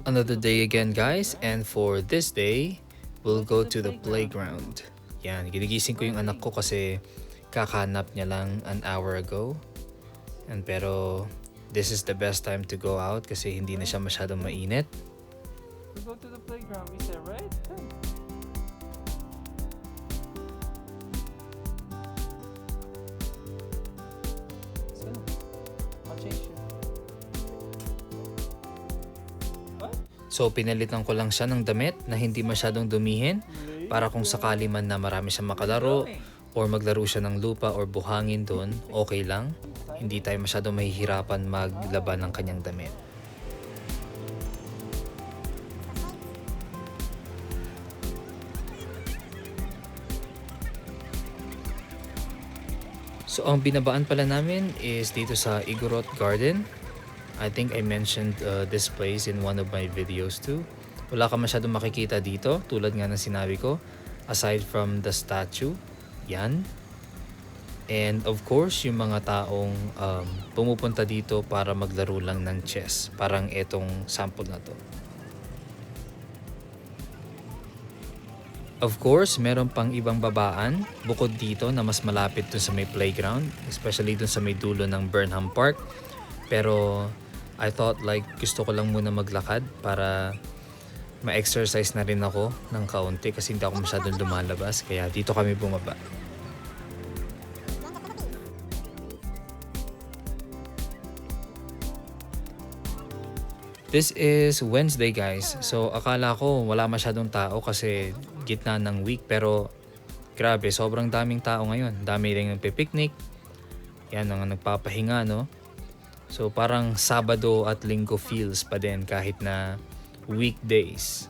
Another day again guys, and for this day, we'll go to the playground. Yan, ginigising ko yung anak ko kasi kakanap niya lang an hour ago. Pero this is the best time to go out kasi hindi na siya masyadong mainit. We go to the playground, we said, right? Come. Let's go. I'll chase you. What? So pinalitan ko lang siya ng damit na hindi masyadong dumihin para kung sakali man na marami siyang makalaro or maglaro siya ng lupa or buhangin doon, okay lang. Hindi tayo masyadong mahihirapan maglaban ng kanyang damit. So ang binabaan pala namin is dito sa Igorot Garden. I think I mentioned this place in one of my videos too. Wala ka masyadong makikita dito tulad nga ng sinabi ko, aside from the statue. Yan. And of course, yung mga taong pumupunta dito para maglaro lang ng chess. Parang etong sample na to. Of course, meron pang ibang babaan bukod dito na mas malapit dun sa may playground, especially dun sa may dulo ng Burnham Park. Pero I thought like gusto ko lang muna maglakad para ma-exercise na rin ako ng kaunti kasi hindi ako masyadong lumalabas, kaya dito kami bumaba. This is Wednesday guys. So akala ko wala masyadong tao kasi gitna ng week, pero grabe, sobrang daming tao ngayon. Dami rin nagpe-picnic. Yan ang nagpapahinga, no? So parang Sabado at Linggo feels pa din kahit na weekdays.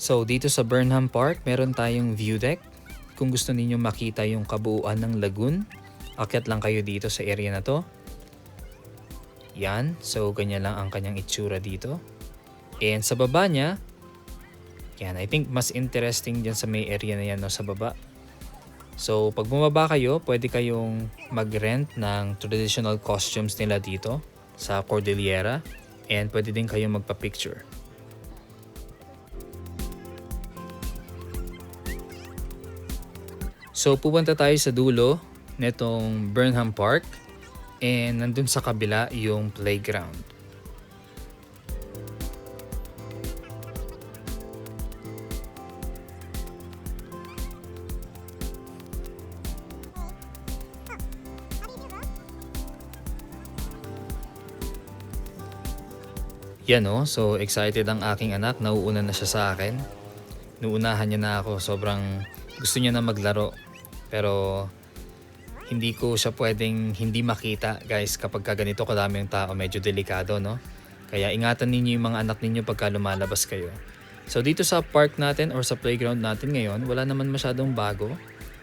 So dito sa Burnham Park, meron tayong view deck. Kung gusto niyo makita yung kabuuan ng lagoon, akyat lang kayo dito sa area na to. Yan, so ganyan lang ang kanyang itsura dito. And sa baba niya, yan, I think mas interesting dyan sa may area na yan, no, sa baba. So pag bumaba kayo, pwede kayong mag-rent ng traditional costumes nila dito sa Cordillera. And pwede din kayong magpa-picture. So pupunta tayo sa dulo netong Burnham Park and nandun sa kabila yung playground. Yan o, so excited ang aking anak, nauuna na siya sa akin. Nuunahan niya na ako, sobrang gusto niya na maglaro. Pero hindi ko siya pwedeng hindi makita guys kapag ganito kadaming tao, medyo delikado, no? Kaya ingatan ninyo yung mga anak ninyo pagka lumalabas kayo. So dito sa park natin or sa playground natin ngayon, wala naman masyadong bago.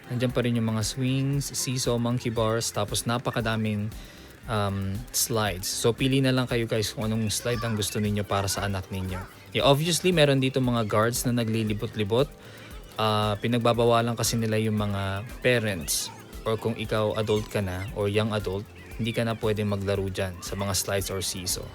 Nandiyan pa rin yung mga swings, seesaw, monkey bars, tapos napakadaming slides. So pili na lang kayo guys kung anong slide ang gusto ninyo para sa anak ninyo. Yeah, obviously meron dito mga guards na naglilibot-libot. Pinagbabawalan kasi nila yung mga parents or kung ikaw adult ka na or young adult, hindi ka na pwede maglaro dyan sa mga slides or seesaw.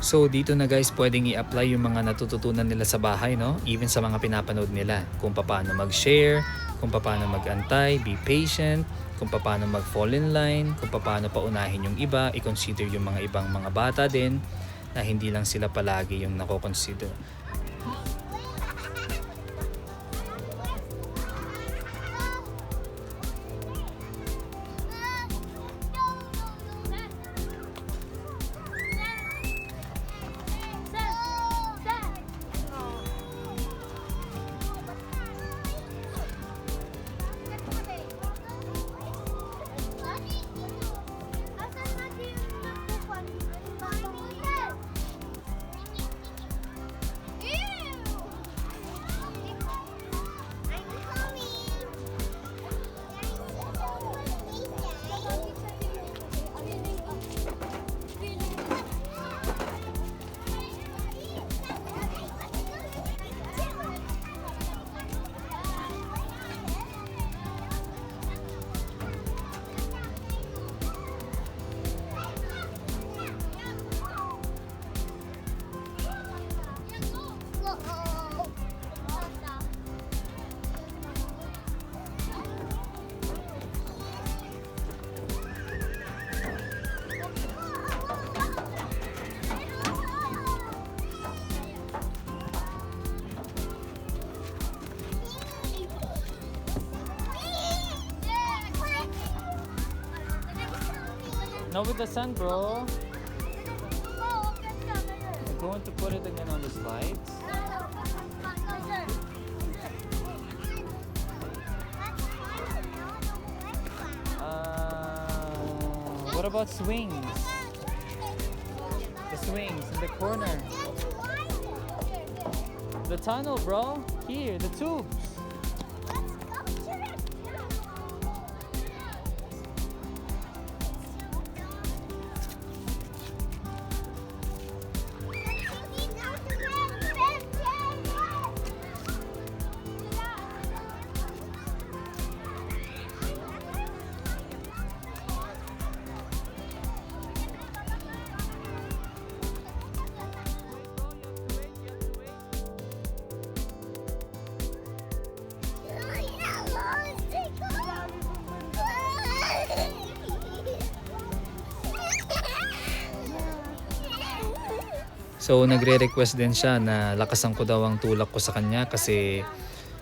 So dito na guys pwedeng i-apply yung mga natututunan nila sa bahay, no? Even sa mga pinapanood nila. Kung paano mag-share, kung paano mag-antay, be patient, kung paano mag-fall in line, kung paano paunahin yung iba, i-consider yung mga ibang mga bata din na hindi lang sila palagi yung nako-consider. No, with the sun, bro. You're going to put it again on the slides. What about swings? The swings in the corner. The tunnel, bro. Here, the tubes. So nagre-request din siya na lakasan ko daw ang tulak ko sa kanya kasi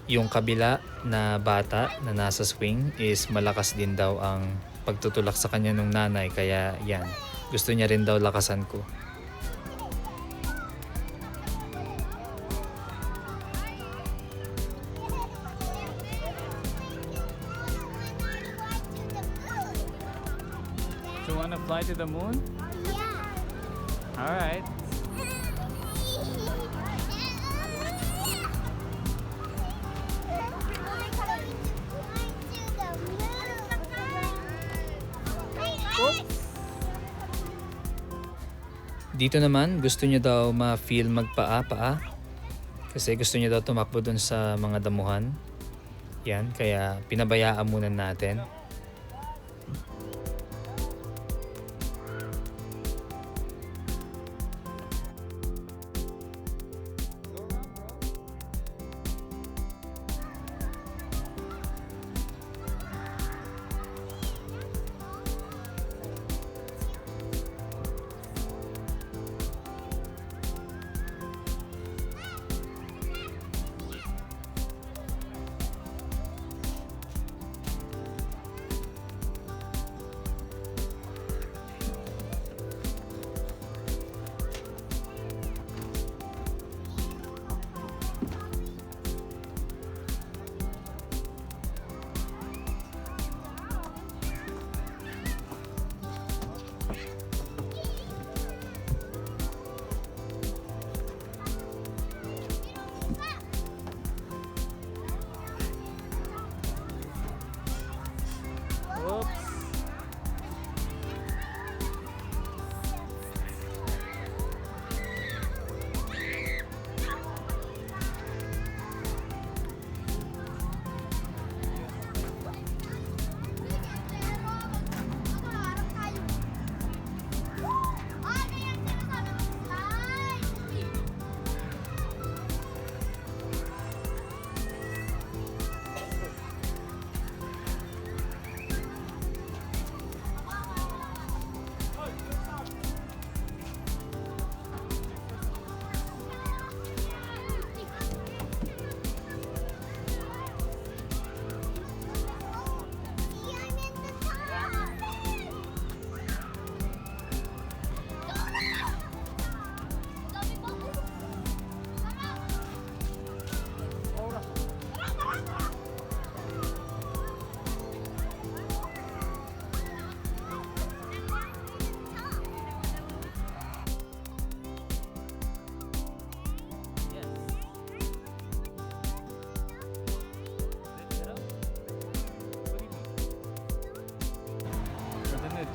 yung kabila na bata na nasa swing is malakas din daw ang pagtutulak sa kanya ng nanay, kaya yan, gusto niya rin daw lakasan ko. Do you want to fly to the moon? All right. Dito naman, gusto niya daw ma-feel magpaa-paa kasi gusto niya daw tumakbo dun sa mga damuhan. Yan, kaya pinabayaan muna natin.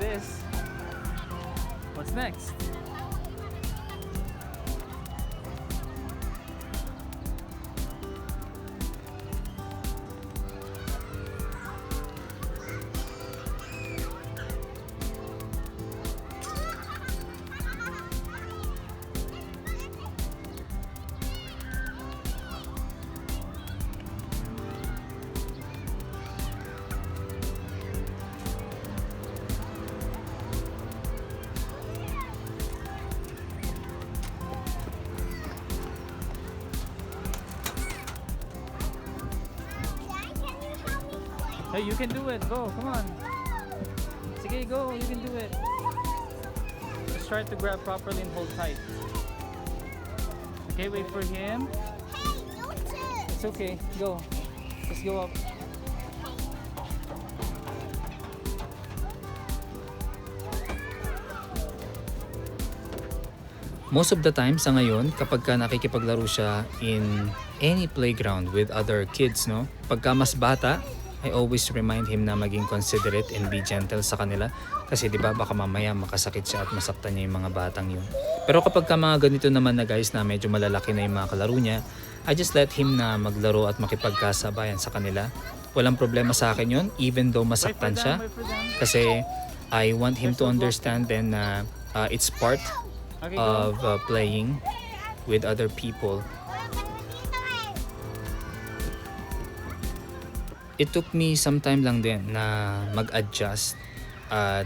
this. What's next? Hey, you can do it. Go, come on. Sige, go. You can do it. Just try to grab properly and hold tight. Okay, wait for him. It's okay. Go. Just go up. Most of the time sa ngayon, kapag ka nakikipaglaro siya in any playground with other kids, no? Pagka mas bata, I always remind him na maging considerate and be gentle sa kanila. Kasi di ba baka mamaya makasakit siya at masaktan niya yung mga batang yun. Pero kapag ka mga ganito naman na guys na medyo malalaki na yung mga kalaro niya, I just let him na maglaro at makipagkasabayan sa kanila. Walang problema sa akin yun, even though masaktan siya. Wait for them. Kasi I want him to understand then na it's part Okay, go. of playing with other people. It took me some time lang din na mag-adjust at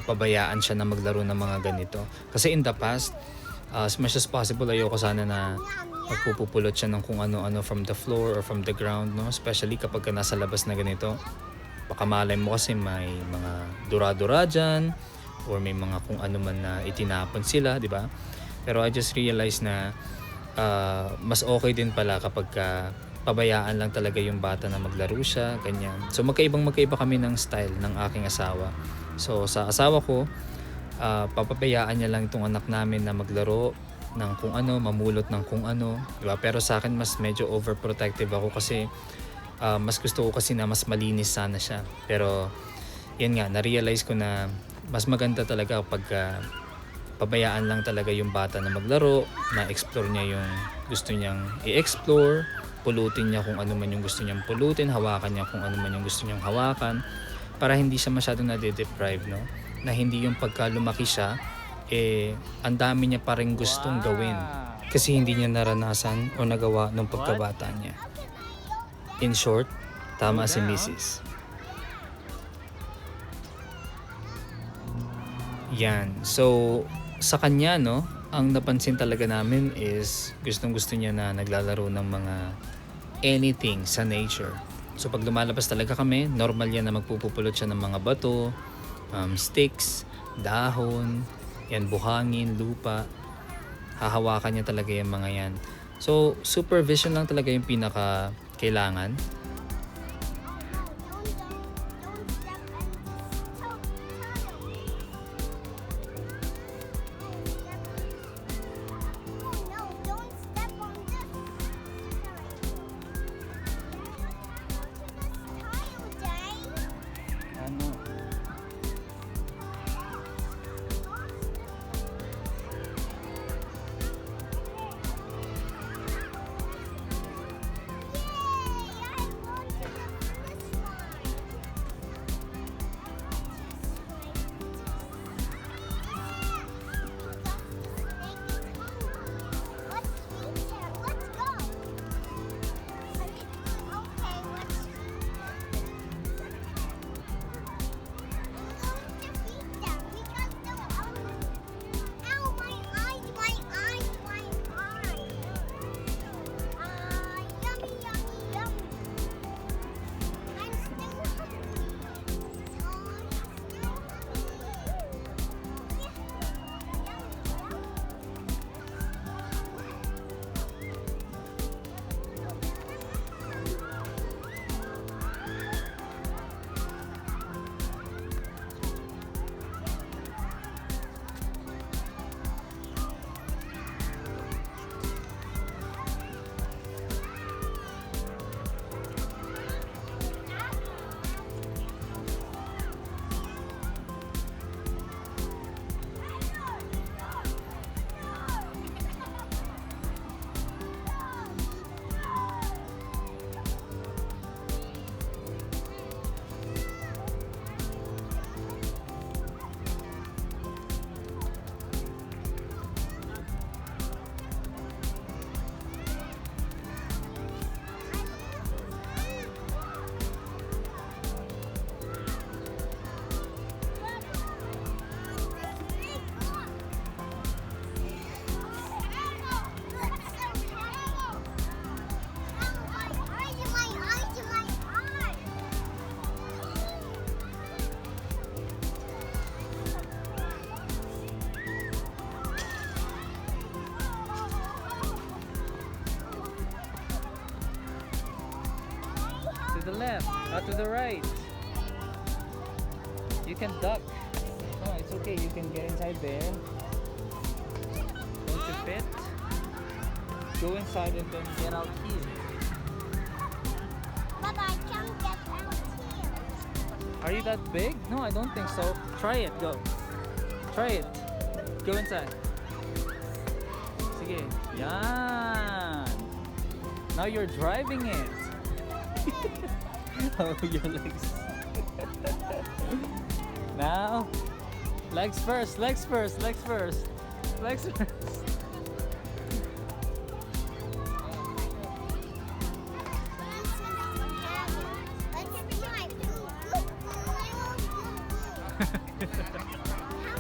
pabayaan siya na maglaro ng mga ganito. Kasi in the past, as much as possible, ayoko sana na magpupupulot siya ng kung ano-ano from the floor or from the ground, no? Especially kapag ka nasa labas na ganito. Baka malay mo kasi may mga dura-dura dyan or may mga kung ano man na itinapon sila, di ba? Pero I just realized na mas okay din pala kapag pabayaan lang talaga yung bata na maglaro siya, ganyan. So magkaiba kami ng style ng aking asawa. So sa asawa ko, papabayaan niya lang itong anak namin na maglaro ng kung ano, mamulot ng kung ano, di ba? Pero sa akin mas medyo overprotective ako kasi mas gusto ko kasi na mas malinis sana siya. Pero yan nga, na-realize ko na mas maganda talaga kapag pabayaan lang talaga yung bata na maglaro, na-explore niya yung gusto niyang i-explore, pulutin niya kung ano man yung gusto niyang pulutin, hawakan niya kung ano man yung gusto niyang hawakan, para hindi siya masyadong nade-deprive, no? Na hindi yung pagka lumaki siya, ang dami niya pa rin gustong gawin. Kasi hindi niya naranasan o nagawa nung pagkabata niya. In short, tama si Mrs. Yan. So, sa kanya, no, ang napansin talaga namin is gustong-gusto niya na naglalaro ng mga anything sa nature. So, pag lumalabas talaga kami, normal yan na magpupupulot siya ng mga bato, sticks, dahon, yan, buhangin, lupa. Hahawakan niya talaga yung mga yan. So, supervision lang talaga yung pinaka kailangan. Ano? the left, to the right. You can duck. No, it's okay. You can get inside there. Don't you fit? Go inside and then get out here. But I can't get out here. Are you that big? No, I don't think so. Try it. Go. Try it. Go inside. Sige. Yan. Now you're driving it. Oh, your legs. Now, legs first, legs first, legs first, legs first. Let's be my boo. How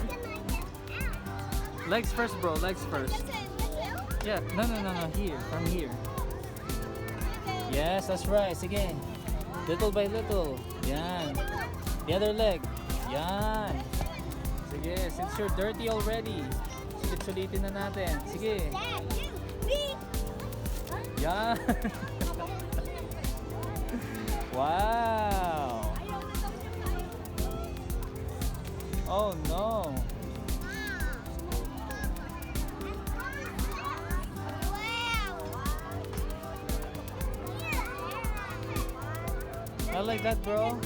can I get out? Legs first, bro, legs first. Yeah, no, here, from here. Yes, that's right, sige. Little by little. Yan. The other leg. Yan. Sige, since you're dirty already, sulit-sulitin na natin. Sige. Yan. Wow. Oh no. I like that, bro.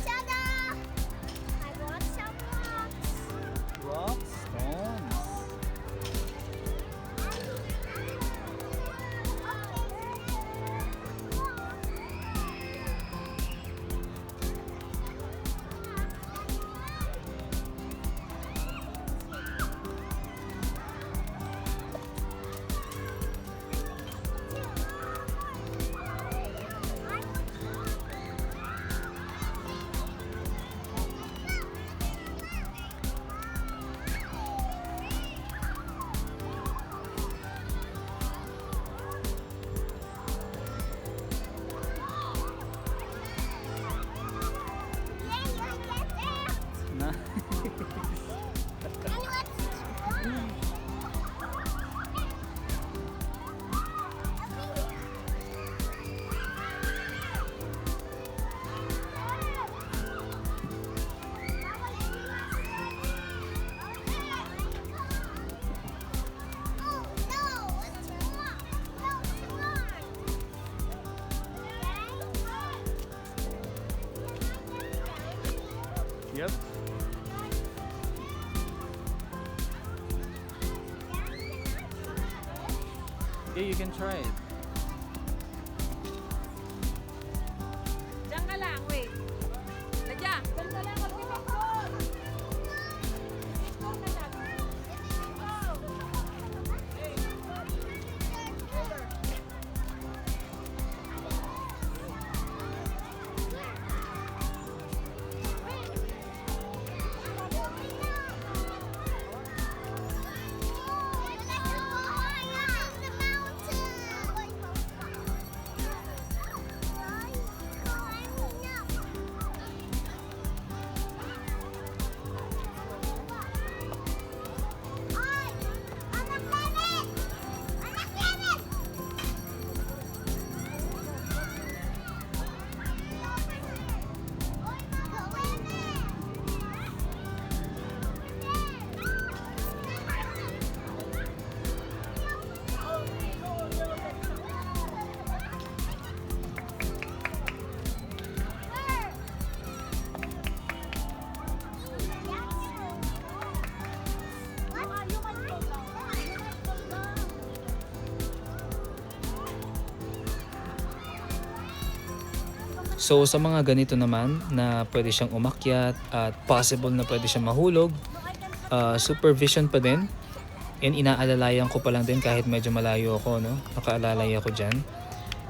Ta-da! I want some rocks. Rocks, stones. Yep. Yeah, you can try it. Diyan ka lang, wait. Diyan. Diyan ka lang, mag-picture ko. Picture na lang. So sa mga ganito naman na pwede siyang umakyat at possible na pwede siyang mahulog, supervision pa din. And inaalalayan ko pa lang din kahit medyo malayo ako, no? Nakaalalay ako dyan.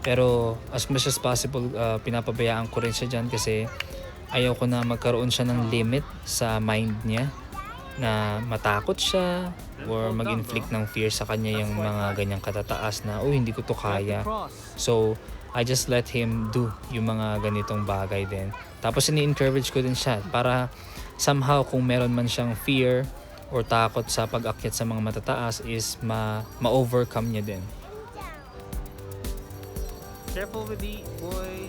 Pero as much as possible, pinapabayaan ko rin siya dyan kasi ayaw ko na magkaroon siya ng limit sa mind niya na matakot siya or mag-inflict ng fear sa kanya yung mga ganyang katataas na, oh, hindi ko to kaya. So, I just let him do yung mga ganitong bagay din. Tapos ini-encourage ko din siya para somehow kung meron man siyang fear or takot sa pag-akyat sa mga matataas is ma-overcome niya din. Careful with the boy.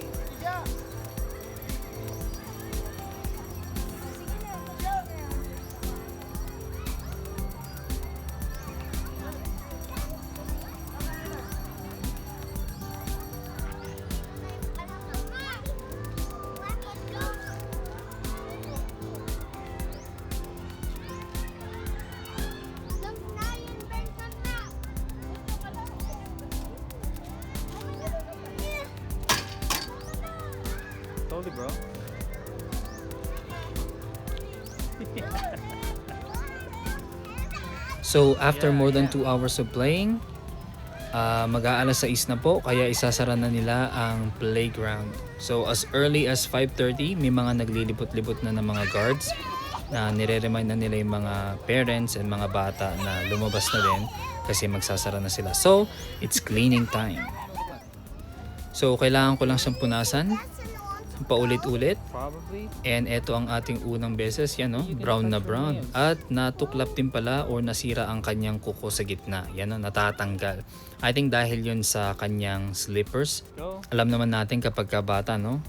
Totally, bro. So after Yeah, more than yeah. 2 hours of playing, mag-aalas 6 na po kaya isasara na nila ang playground. So as early as 5:30, may mga naglilibot-libot na ng mga guards na nire-remind na nila yung mga parents and mga bata na lumabas na din kasi magsasara na sila. So it's cleaning time. So kailangan ko lang siyang punasan paulit-ulit. Probably. And eto ang ating unang beses, yan no, brown na brown. At natuklap din pala or nasira ang kanyang kuko sa gitna. Yan no, natatanggal. I think dahil yun sa kanyang slippers. Go. Alam naman natin kapag bata no,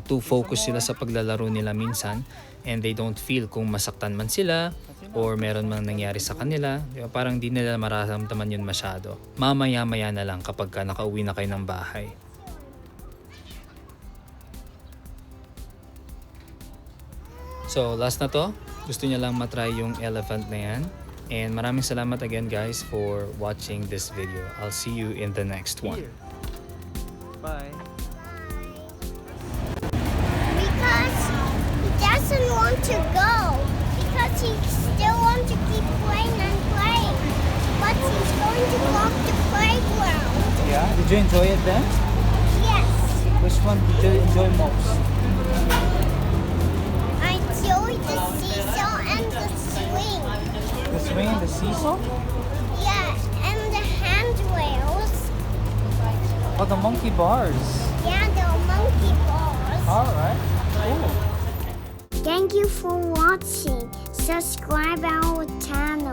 too focus sila sa paglalaro nila minsan and they don't feel kung masaktan man sila or meron man nangyari sa kanila. Diba? Parang di nila mararamdaman yun masyado. Mamaya-maya na lang kapag nakauwi na kayo ng bahay. So last na to, gusto niya lang matry yung elephant na yan. And maraming salamat again guys for watching this video. I'll see you in the next one. Here. Bye. Because he doesn't want to go. Because he still wants to keep playing and playing. But he's going to go to the playground. Yeah. Did you enjoy it then? Yes. Which one did you enjoy most? I enjoyed the seesaw and the swing. The swing and the seesaw? Yeah, and the handrails. Oh, the monkey bars. Yeah, the monkey balls. Alright. Cool. Thank you for watching. Subscribe our channel.